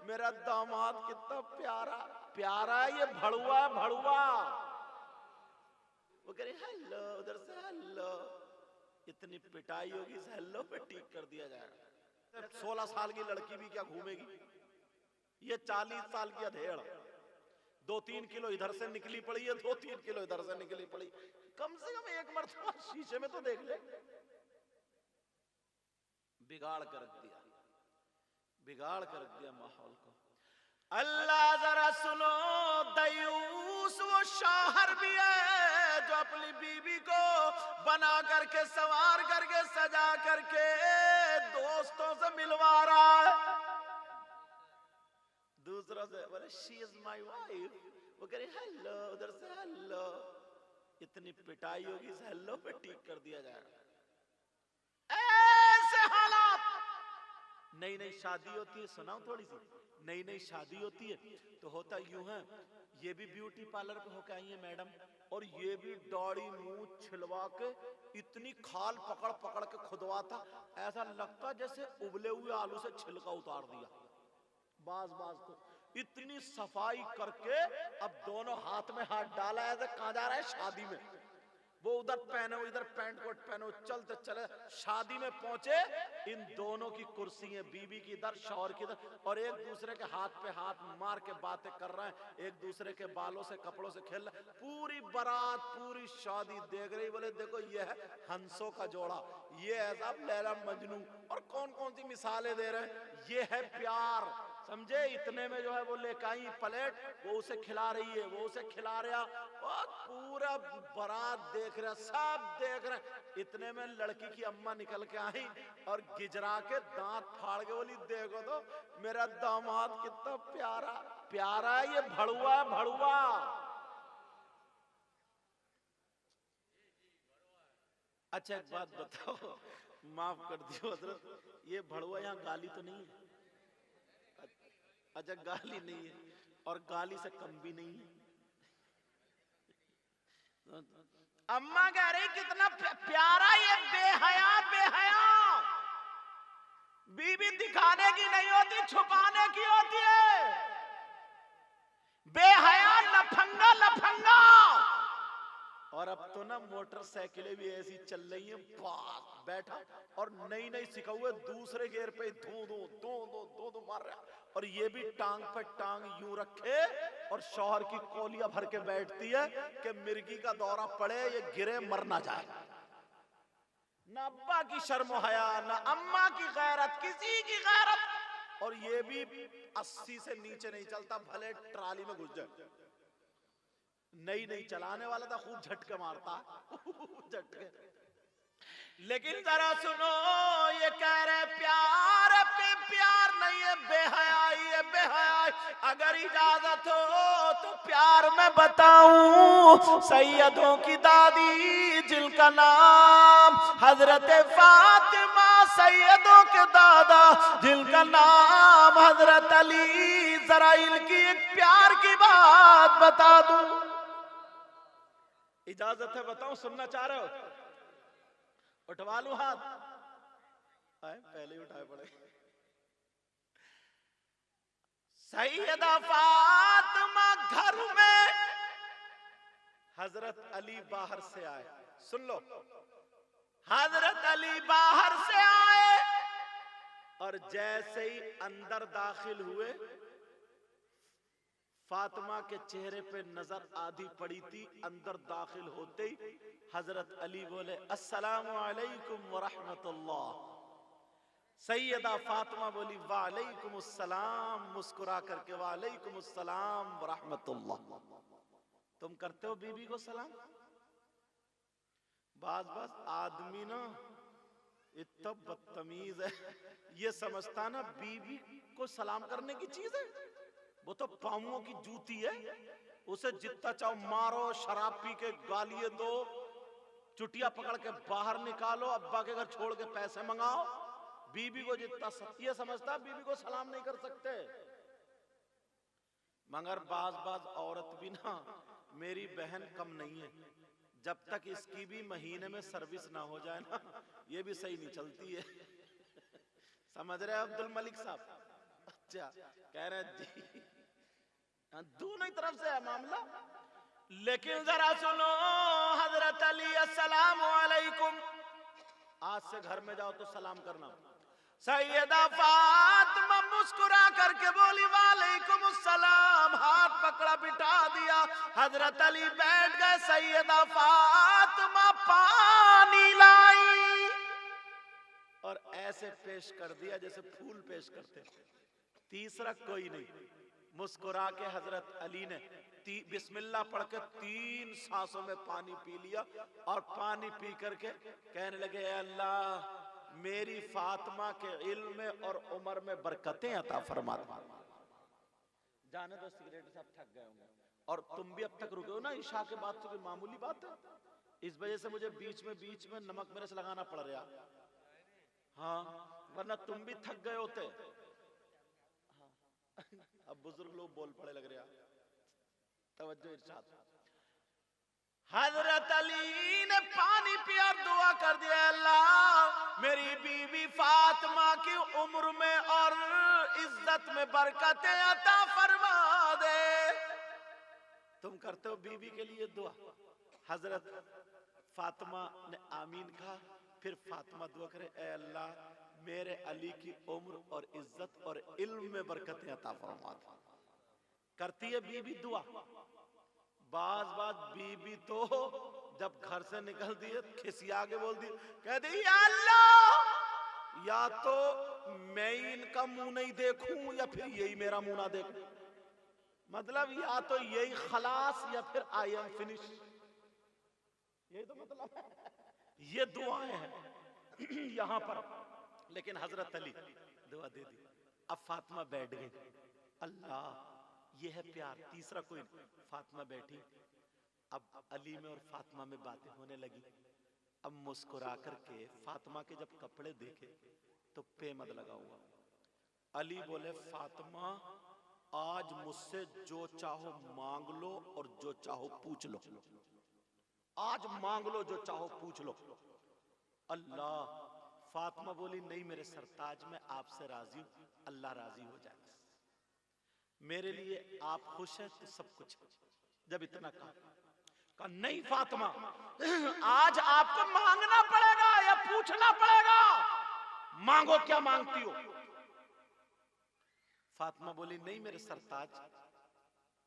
मेरा दामाद कितना प्यारा प्यारा है, ये भड़ुआ भड़ुआ। वो कह रही हेलो, उधर से हेलो, इतनी पिटाई होगी इस हेलो पे ठीक कर दिया जाएगा। 16 साल की लड़की भी क्या घूमेगी, ये 40 साल की अधेड़ 2-3 किलो इधर से निकली पड़ी है, 2-3 किलो इधर से निकली पड़ी। कम से कम एक मरतबा शीशे में तो देख ले। बिगाड़ कर रख दिया, बिगाड़ कर रख दिया माहौल को। अल्लाह जरा सुनो, दयूस वो शौहर भी है जो अपनी बीवी को बना करके सवार करके सजा करके दोस्तों से मिलवा रहा है, दूसरों से बोले शी इज माई वाइफ। वो कह रही हेलो, उधर से हेलो, इतनी पिटाई होगी इस हेलो पे ठीक कर दिया जाएगा। ऐसे हालात। नई नई शादी होती है, सुनाओ थोड़ी सी, नई नई शादी होती है तो होता यूं है, ये भी ब्यूटी पार्लर पे होके आई है मैडम, और ये भी दाढ़ी मुंह छिलवा के इतनी खाल पकड़ पकड़ के खुदवाता, ऐसा लगता जैसे उबले हुए आलू से छिलका उतार दिया। बाज बाज को इतनी सफाई करके अब दोनों हाथ में हाथ डाला है, कहां जा रहा है शादी में, वो उधर पहनो इधर पैंट कोट पहनो, चलते चले शादी में पहुंचे, इन दोनों की कुर्सियां, बीवी की इधर शौहर की इधर, और एक दूसरे के हाथ पे हाथ मार के बातें कर रहे हैं, एक दूसरे के बालों से कपड़ों से खेल रहे, पूरी बारात पूरी शादी देख रही। बोले देखो ये है हंसों का जोड़ा, ये है साहब लैला मजनू, और कौन कौन सी मिसालें दे रहे हैं, ये है प्यार, समझे। इतने में जो है वो लेकर आई प्लेट, वो उसे खिला रही है, वो उसे खिला रहा, और पूरा बारात देख रहा, सब देख रहे। इतने में लड़की की अम्मा निकल के आई और गिजरा के दांत फाड़ के बोली देखो तो मेरा दामाद कितना प्यारा प्यारा है, ये भड़ुआ भड़ुआ। अच्छा एक बात बताओ, माफ कर दियो हजरत, ये भड़ुआ यहाँ गाली तो नहीं है? अच्छा गाली नहीं है, और गाली से कम भी नहीं है। अम्मा कह रही कितना प्यारा ये बेहया बेहया। बीवी दिखाने की नहीं होती, छुपाने की होती है। बेहया लफंगा लफंगा। और अब तो ना मोटरसाइकिलें भी ऐसी चल रही हैं, पास बैठा और नई नई सिखा हुए दूसरे गियर पे धो दो दो दो दो दो मार रहा, और ये भी टांग पे टांग यूं रखे और शौहर की कोलियां भर के बैठती है कि मिर्गी का दौरा पड़े, ये गिरे मर ना जाए। ना अब्बा की शर्म हया, ना अम्मा की गैरत, किसी की गैरत। और ये भी 80 से नीचे नहीं चलता, भले ट्राली में घुस जाए। नई नई चलाने वाला था, खूब झटके मारता झटके। लेकिन जरा सुनो, ये कह रहे प्यार पे प्यार नहीं है, बेहयाई है बेहयाई। अगर इजाजत हो तो प्यार में बताऊं सैयदों की दादी जिनका नाम हजरत फातिमा, सैयदों के दादा जिनका नाम हजरत अली, जरा इनकी एक प्यार की बात बता दूं। इजाजत है बताऊं, सुनना चाह रहे हो? उठवा लूं हाथ? पहले ही उठाए पड़े। सैयदा फातिमा घर में, हजरत अली बाहर से आए। सुन लो, हजरत अली बाहर से आए और जैसे ही अंदर दाखिल हुए, फातिमा के चेहरे पे नजर आधी पड़ी थी। अंदर दाखिल होते ही हजरत अली बोले अस्सलामु अलैकुम व रहमतुल्लाह। सैयदा फातिमा बोली वालेकुम अस्सलाम, मुस्कुरा करके वालेकुम अस्सलाम व रहमतुल्लाह। तुम करते हो बीबी को सलाम? बाज आदमी ना इतना बदतमीज है, ये समझता ना बीबी को सलाम करने की चीज है। वो तो पामुओं की जूती है, उसे जितना चाहो मारो, शराब पी के गालिए दो, चुटिया पकड़ के बाहर निकालो, अब्बा के घर छोड़ के पैसे मंगाओ। बीबी को जितना ये समझता बीबी को सलाम नहीं कर सकते। मगर बाज औरत भी ना मेरी बहन कम नहीं है, जब तक इसकी भी महीने में सर्विस ना हो जाए ना, ये भी सही नहीं चलती है। समझ रहे अब्दुल मलिक साहब? अच्छा कह रहे जी दोनों ही तरफ से है मामला। लेकिन जरा सुनो हजरत अली अस्सलाम वालेकुम, आज से घर में जाओ तो सलाम करना। सैयदा फातिमा मुस्कुरा करके बोली वालेकुम अस्सलाम, हाथ पकड़ा बिठा दिया। हजरत अली बैठ गए, सैयदा फातिमा पानी लाई और ऐसे पेश कर दिया जैसे फूल पेश करते। तीसरा कोई नहीं, मुस्कुरा के हजरत अली ने बिस्मिल्लाह पढ़ के 3 सांसों में पानी पी लिया और पानी पी करके कहने लगे अल्लाह मेरी फातिमा के इल्म में और उम्र में बरकतें अता फरमा। जाने दो सिगरेट साहब थक गए होंगे और तुम भी अब तक रुके हो ना, ईशा के बाद तो कोई मामूली बात है, इस वजह से मुझे बीच में नमक मेरे से लगाना पड़ रहा। हाँ वरना तुम भी थक गए होते। हाँ। अब बुजुर्ग लोग बोल पड़े लग रहा। तवज्जो इरशाद। हजरत अली ने पानी पिया और दुआ कर दिया अल्लाह मेरी बीवी फातिमा की उम्र में और इज्जत में बरकतें अता फरमा दे। तुम करते हो बीवी के लिए दुआ। हजरत फातिमा ने आमीन कहा, फिर फातिमा दुआ करे ऐ अल्लाह मेरे अली की उम्र और इज्जत और इल्म में बरकतें अता फरमा दे। करती है बीवी दुआ। बाज बीबी तो जब घर से निकलती है खिसिया के बोलती, कहती या अल्लाह या तो मैं इनका मुंह नहीं देखूं या फिर यही मेरा मुंह ना देखूं। मतलब या तो यही खलास या फिर आई एम फिनिश, यही तो मतलब है। ये दुआएं हैं यहां पर। लेकिन हजरत अली दुआ दे दी। अब फातिमा बैठ गई। अल्लाह ये है प्यार। तीसरा कोई नहीं। फातिमा बैठी, अब अली में और फातिमा में बातें होने लगी। अब मुस्कुरा करके फातिमा के जब कपड़े देखे तो पेमद लगा हुआ। अली बोले फातिमा आज मुझसे जो चाहो मांग लो और जो चाहो पूछ लो। आज मांग लो जो चाहो पूछ लो। अल्लाह। फातिमा बोली नहीं मेरे सरताज मैं आपसे राजी हूं, अल्लाह राजी हो जाए। मेरे लिए आप खुश हैं तो सब कुछ। जब इतना कहा नहीं फातिमा आज आपको मांगना पड़ेगा या पूछना पड़ेगा, मांगो क्या मांगती हो। फातिमा बोली नहीं मेरे सरताज,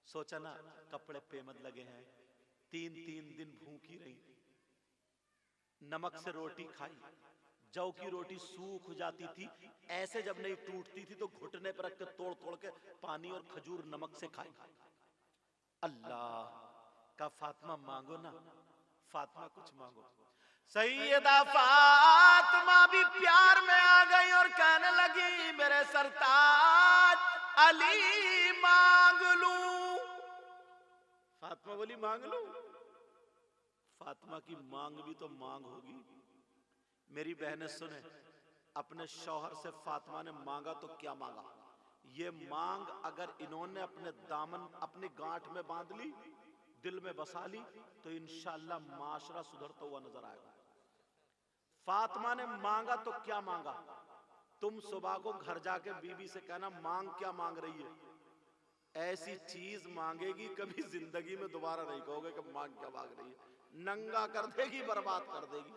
सोचा ना कपड़े पेमद लगे हैं, 3 दिन भूखी रही, नमक से रोटी खाई, जौ की रोटी सूख जाती थी, ऐसे जब नहीं टूटती थी तो घुटने पर रख के तोड़ तोड़ के पानी और खजूर नमक से खाई। अल्लाह का फातिमा मांगो ना, फातिमा कुछ मांगो। सैयदा फातिमा भी प्यार में आ गई और कहने लगी मेरे सरताज अली मांग लूं। फातिमा बोली मांग लूं। फातिमा की मांग भी तो मांग होगी। मेरी बहनें सुने, अपने शौहर से फातिमा ने मांगा तो क्या मांगा। ये मांग अगर इन्होंने अपने दामन अपनी गांठ में बांध ली, दिल में बसा ली, तो इंशाअल्लाह माशरा सुधरता हुआ नजर आएगा। फातिमा ने मांगा तो क्या मांगा। तुम सुबह को घर जाके बीबी से कहना मांग क्या मांग रही है, ऐसी चीज मांगेगी कभी जिंदगी में दोबारा नहीं कहोगे कि मांग क्या मांग रही है। नंगा कर देगी, बर्बाद कर देगी।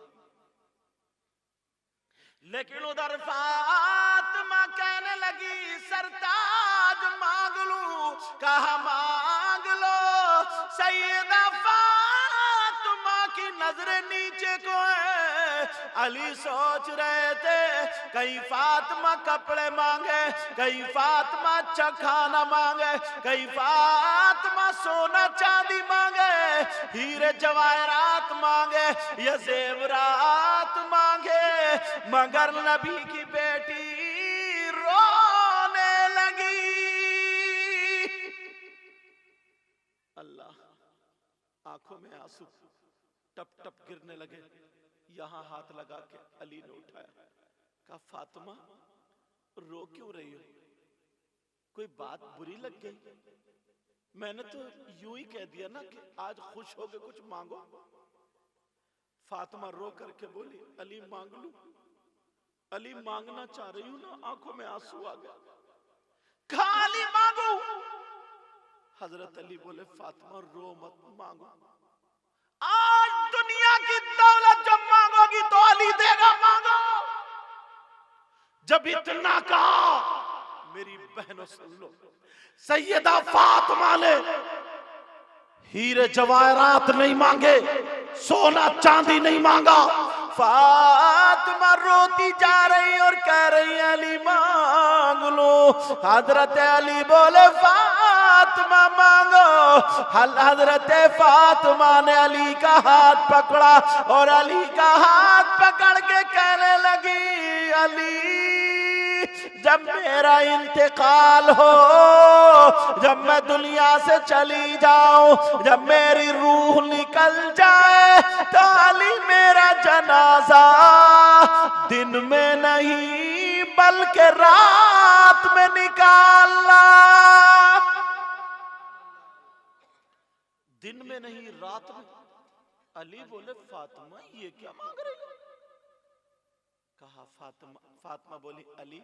लेकिन उधर फातिमा कहने लगी सरताज मांग लूं। कहा मांग लो। सैयदा फातिमा की नजरें नीचे को है। अली सोच रहे थे कहीं फातिमा कपड़े मांगे, कहीं फातिमा अच्छा खाना मांगे, कहीं फातिमा सोना चांदी मांगे, हीरे जवाहरात मांगे या जेवरात मांगे। मगर नबी की बेटी रोने लगी। अल्लाह आंखों में आंसू टप टप गिरने लगे। यहां हाथ लगा के अली ने उठाया, कहा फातिमा रो क्यों रही हो, कोई बात बुरी लग गई। मैंने तो यूं ही कह दिया ना कि आज खुश होके कुछ मांगो। फातिमा रो करके बोली अली मांग लूं। अली मांगना चाह रही हूं ना, आंखों में आंसू आ गया। हजरत अली बोले फातिमा रो मत, मांगो। आज दुनिया की दौलत जब मांगोगी तो अली देगा, मांगो। जब इतना कहा, मेरी बहनों सुन लो, सैयदा फातिमा ने हीरे जवाहरात नहीं मांगे, सोना चांदी नहीं मांगा। फातिमा रोती जा रही और कह रही अली मांग लो। हजरत अली बोले फातिमा मांगो। हजरत फातिमा ने अली का हाथ पकड़ा और अली का हाथ पकड़ के कहने लगी, अली जब मेरा इंतकाल हो, जब मैं दुनिया से चली जाऊं, जब मेरी रूह निकल जाए, तो अली मेरा जनाजा दिन में नहीं बल्कि रात में निकालना। दिन में नहीं रात में। अली बोले फातिमा ये क्या मांग रही हो? कहा फातिमा बोली अली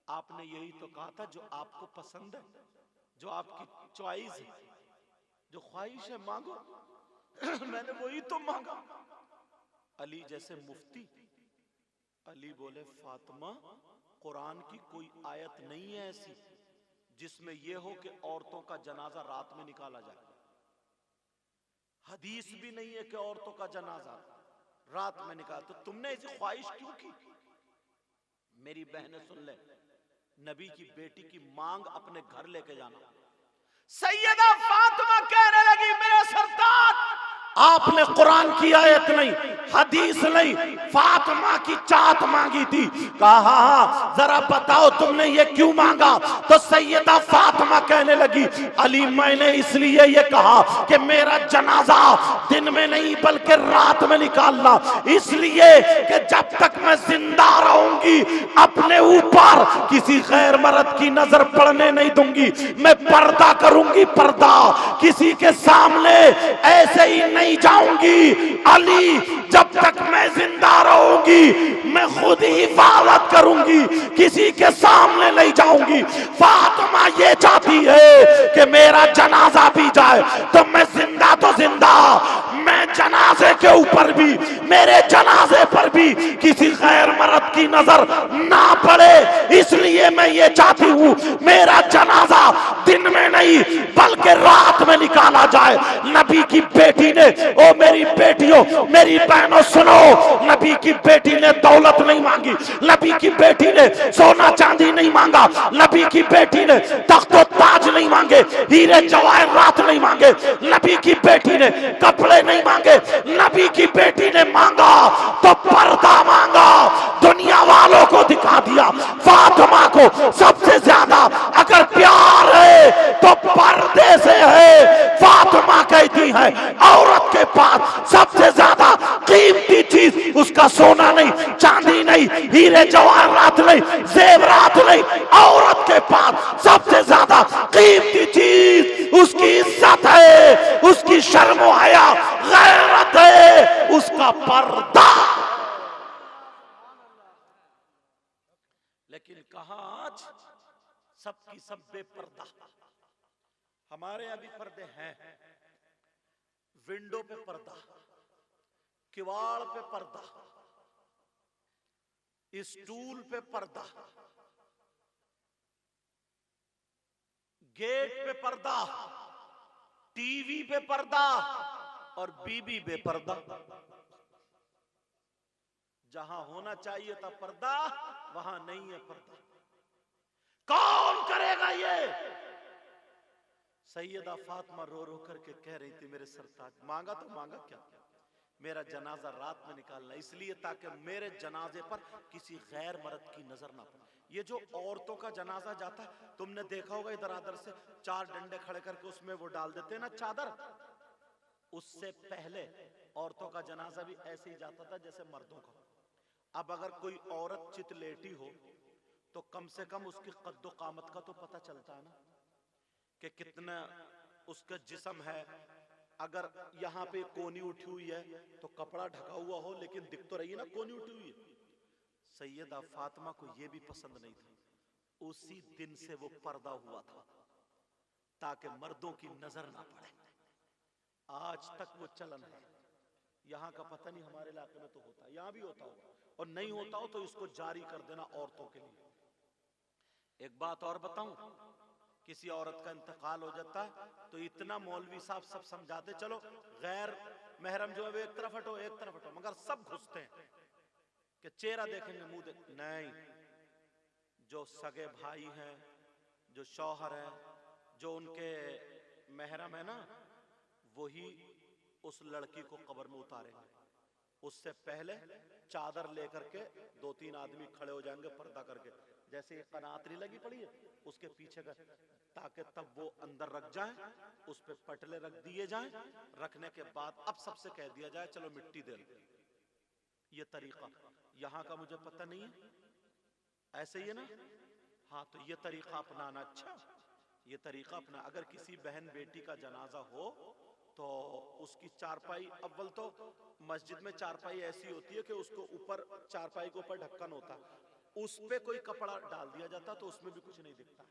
आपने यही तो कहा था जो आपको पसंद है, जो आपकी चॉइस है, जो ख्वाहिश है मांगो। मैंने वही तो मांगा। अली जैसे मुफ्ती। अली बोले फातिमा कुरान की कोई आयत नहीं है ऐसी जिसमें यह हो कि औरतों का जनाजा रात में निकाला जाए। हदीस भी नहीं है कि औरतों का जनाजा रात में निकाल। तो तुमने ऐसी ख्वाहिश क्यों की? मेरी बहनें सुन ले, नबी की बेटी की मांग अपने घर लेके जाना। सैयदा फातिमा कहने लगी मेरे सरताज आपने कुरान की आयत नहीं, हदीस नहीं, फातिमा की चाहत मांगी थी। कहा हाँ, जरा बताओ तुमने ये क्यों मांगा? तो सैयदा फातिमा कहने लगी अली मैंने इसलिए ये कहा कि मेरा जनाजा दिन में नहीं बल्कि रात में निकालना, इसलिए कि जब तक मैं जिंदा रहूंगी अपने ऊपर किसी गैर मर्द की नजर पड़ने नहीं दूंगी। मैं पर्दा करूंगी, पर्दा, किसी के सामने ऐसे ही नहीं जाऊंगी। अली जब तक मैं जिंदा रहूंगी मैं खुद ही हिफाजत करूंगी, किसी के सामने नहीं जाऊंगी। फातिमा ये चाहती है कि मेरा जनाजा भी जाए तो मैं जिंदा तो जिंदा, मैं जनाजे के ऊपर भी, मेरे जनाजे पर भी किसी गैर मर्द की नजर ना पड़े। इसलिए मैं ये चाहती हूं मेरा जनाजा दिन में नहीं बल्कि रात में निकाला जाए। नबी की बेटी ने, ओ मेरी बेटियों, मेरी बहनों सुनो, नबी की बेटी ने दौलत नहीं मांगी, नबी की बेटी ने सोना चांदी नहीं मांगा, नबी की बेटी ने तख्तो ताज नहीं मांगे, हीरे जवाहरात नहीं मांगे, नबी की बेटी ने कपड़े नहीं मांगे, नबी की बेटी ने मांगा तो पर्दा मांगा। दुनिया वालों को दिखा दिया फातिमा को सबसे ज्यादा अगर प्यार है तो पर्दे से है। फातिमा कहती है औरत के पास सबसे ज्यादा कीमती चीज उसका सोना नहीं, चांदी नहीं, हीरे जवाहरात नहीं, जेवरात नहीं। औरत के पास सबसे ज्यादा कीमती चीज उसकी इज्जत है, उसकी शर्म व हया, गैरत है, उसका पर्दा। लेकिन कहां आज सबकी सब बेपर्दा। हमारे अभी पर्दे हैं, विंडो पे पर्दा, किवाड़ पे पर्दा, स्टूल पे पर्दा, गेट पे पर्दा, टीवी पे पर्दा और बीबी बेपर्दा। जहां होना चाहिए था पर्दा वहां नहीं है पर्दा। कौन करेगा ये? सैयदा फातिमा रो रो करके कह रही थी मेरे सरताज मांगा तो मांगा क्या? मेरा जनाजा रात में निकालना, इसलिए ताकि मेरे जनाजे पर किसी गैर मर्द की नजर ना पड़े। ये जो औरतों का जनाजा जाता है तुमने देखा होगा इधर आधर से चार डंडे खड़े करके उसमें वो डाल देते हैं ना चादर। उससे पहले औरतों का जनाजा भी ऐसे ही जाता था जैसे मर्दों का। अब अगर कोई औरत चित लेटी हो तो कम से कम उसकी कद्दो कामत का तो पता चलता है ना कि कितना उसका जिस्म है। अगर यहाँ पे कोनी उठी हुई है तो कपड़ा ढका हुआ हो लेकिन दिख तो रही है ना कोनी उठी हुई है। सैयदा फातिमा को यह भी पसंद नहीं था। उसी दिन से वो पर्दा हुआ था। ताकि मर्दों की नजर ना पड़े। आज तक वो चलन है, यहाँ का पता नहीं, हमारे इलाके में तो होता है, यहाँ भी होता होगा, और नहीं होता हो तो इसको जारी कर देना औरतों के लिए। एक बात और बताऊं, किसी औरत का इंतकाल हो जाता है तो इतना मौलवी साहब सब समझाते, चलो गैर महरम जो है वो एक तरफ हटो, एक तरफ हटो, मगर सब घुसते हैं कि चेहरा देखेंगे, मुंह देख, नहीं, जो सगे भाई हैं, जो शौहर हैं, जो उनके महरम है ना, वही उस लड़की को कब्र में उतारेंगे। उससे पहले चादर लेकर के 2-3 आदमी खड़े हो जाएंगे पर्दा करके, जैसे ये कनात नहीं लगी पड़ी है उसके पीछे का, ताकि तब वो अंदर रख जाए, उस पे पटले रख दिए जाएं, रखने के बाद अब सबसे कह दिया जाए चलो मिट्टी दे लो। ये तरीका यहाँ का मुझे पता नहीं है, ऐसे ही है ना? हाँ, तो ये तरीका अपनाना, अच्छा ये तरीका अपना। अगर किसी बहन बेटी का जनाजा हो तो उसकी चारपाई, अव्वल तो मस्जिद में चारपाई ऐसी होती है कि उसको ऊपर, चारपाई के ऊपर ढक्कन होता है, उस पे कोई कपड़ा डाल दिया जाता तो उसमें भी कुछ नहीं दिखता।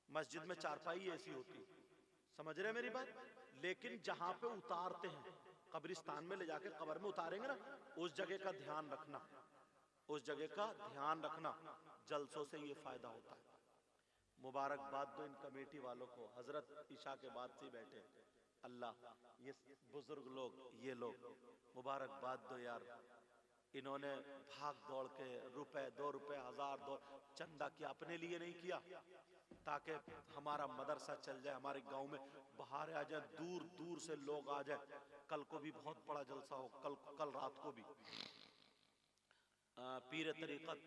मस्जिद में चारपाई ऐसी होती, समझ रहे मेरी बात? लेकिन जहां पे उतारते हैं, कब्रिस्तान में ले जाके कब्र में उतारेंगे ना, उस जगह का ध्यान रखना, उस जगह का ध्यान रखना। जलसों से ये फायदा होता है। मुबारकबाद दो इन कमेटी वालों को, हजरत ईशा के बाद से बैठे, अल्लाह ये बुजुर्ग लोग, ये लोग मुबारकबाद दो यार, इन्होंने भाग दौड़ के रुपए, 2 रुपए, 1000 दो चंदा किया, अपने लिए नहीं किया, ताकि हमारा मदरसा चल जाए, हमारे गांव में बाहर आ जाए, दूर दूर से लोग आ जाए। कल को भी बहुत बड़ा जलसा हो, कल रात को भी पीर तरीक़त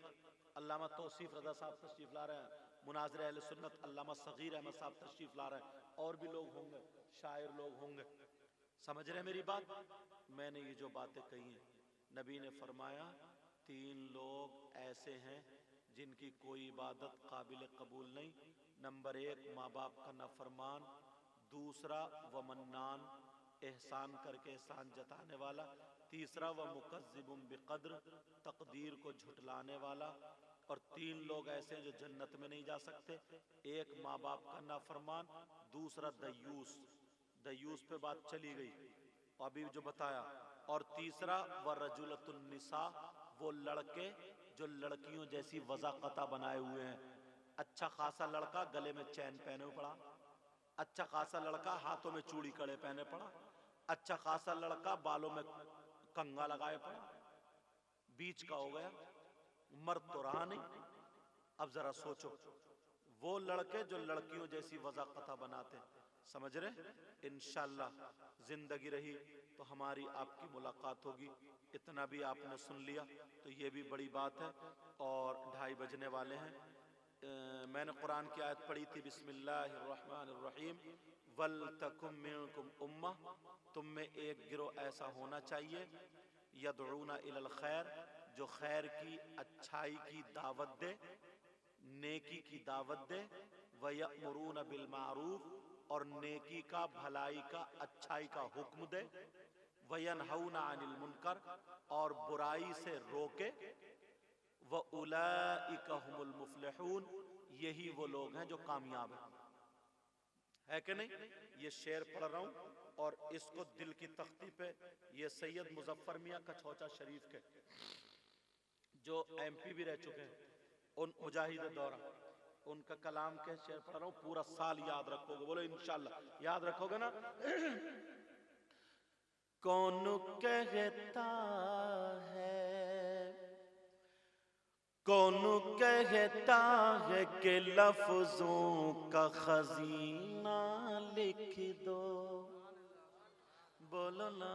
अल्लामा तौसीफ रज़ा साहब तशरीफ ला रहे हैं, मुनाज़िर अहले सुन्नत अल्लामा सगीर अहमद साहब तशरीफ ला रहे हैं, और भी लोग होंगे, शायर लोग होंगे। समझ रहे मेरी बात? मैंने ये जो बातें कही हैं, नबी ने फरमाया 3 लोग ऐसे हैं जिनकी कोई इबादत काबिल कबूल नहीं। नंबर 1 माँ बाप का नाफरमान, दूसरा वमन्नान, एहसान करके एहसान जताने वाला, तीसरा व मुकज़्ज़िबुन बिक़द्र, तकदीर को झुटलाने वाला। और 3 लोग ऐसे हैं जो जन्नत में नहीं जा सकते, एक माँ बाप का नाफरमान, दूसरा दयूस, दयूस पे बात चली गई अभी जो बताया, और तीसरा व रजुलतुन निसा, वो लड़के जो लड़कियों जैसी वज़ाक़ता बनाए हुए हैं। अच्छा खासा लड़का गले में चैन पहने पड़ा, अच्छा खासा लड़का हाथों में चूड़ी कड़े पहने पड़ा, अच्छा खासा लड़का बालों में कंगा लगाए पड़ा, बीच का हो गया, मर्द तो रहा नहीं। अब जरा सोचो, वो लड़के जो लड़कियों जैसी वज़ाक़ता बनाते हैं, समझ रहे? इंशाअल्लाह जिंदगी रही तो हमारी आपकी मुलाकात होगी। इतना भी आपने सुन लिया तो ये भी बड़ी बात है। और 2:30 बजने वाले हैं। मैंने कुरान की आयत पढ़ी थी, बिस्मिल्लाहिर्रहमानिर्रहीम, वल तकुम मिनकुम उम्मा, तुम में एक गिरोह ऐसा होना चाहिए, यदऊना इलल खैर, जो खैर की, अच्छाई की दावत दे, नेकी की दावत दे, व यअमुरूना बिल मारूफ, और नेकी का, भलाई का, अच्छाई का हुक्म दे, व यनहौना अनिल मुनकर, और बुराई से रोके, व उलाइका हुमुल मुफ्लिहून, यही वो लोग हैं जो कामयाब है कि नहीं? ये शेर पढ़ रहा हूं और इसको दिल की तख्ती पे, ये सैयद मुजफ्फर मियाँ कछौचा शरीफ के, जो MP भी रह चुके हैं, उन मुजाहिद दौरा, उनका कलाम के शेर पढ़ रहा हूँ, पूरा साल याद रखोगे, बोलो इंशाअल्लाह याद रखोगे ना? कौन कहता है, कौन कहता है कि लफ्जों का खजीना लिख दो, बोलो ना।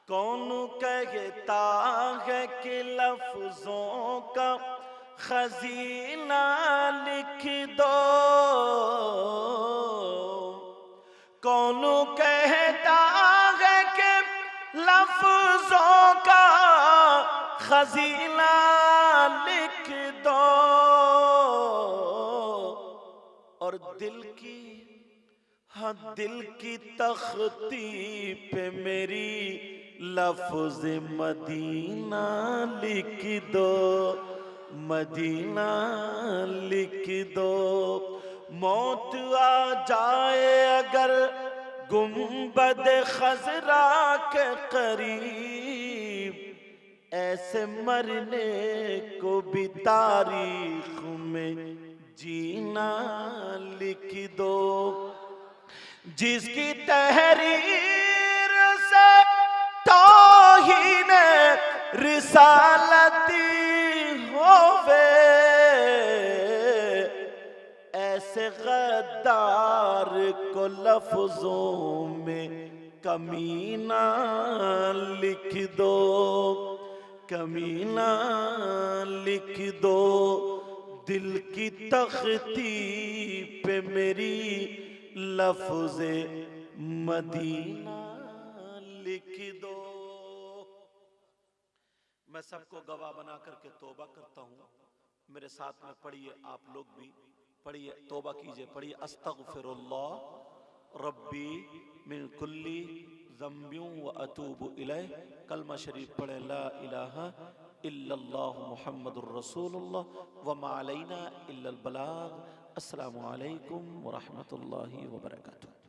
कौन कहता है कि लफ्जों का खजीना लिख दो, कौन कहता है कि लफ्जों का खजीना लिख दो, और दिल की, हाँ दिल की तख्ती पे मेरी लफ्ज मदीना लिख दो, मदीना लिख दो। मौत आ जाए अगर गुंबद खजरा के करीब, ऐसे मरने को भी तारीख में जीना लिख दो। जिसकी तहरीर से तौहीन रिसालती होवे, ऐसे गद्दार को लफ्जों में कमीना लिख दो, कमीना लिख दो। दिल की तख्ती पे मेरी लफ्ज़े मदीना लिख दो। मैं सबको गवाह बना करके तौबा करता हूँ। मेरे साथ में पढ़िए, आप लोग भी पढ़िए, तौबा कीजिए, पढ़िए। अस्तगफिरुल्लाह रब्बी मिन कुल्ली ज़म्बियों व अतूबु इलैह। कलमा शरीफ पढ़े, ला इलाहा इल्लल्लाह मुहम्मदुर रसूलुल्लाह व मा अलैना इल्लल बलाग। अस्सलामु अलैकुम व रहमतुल्लाहि व बरकातुहू।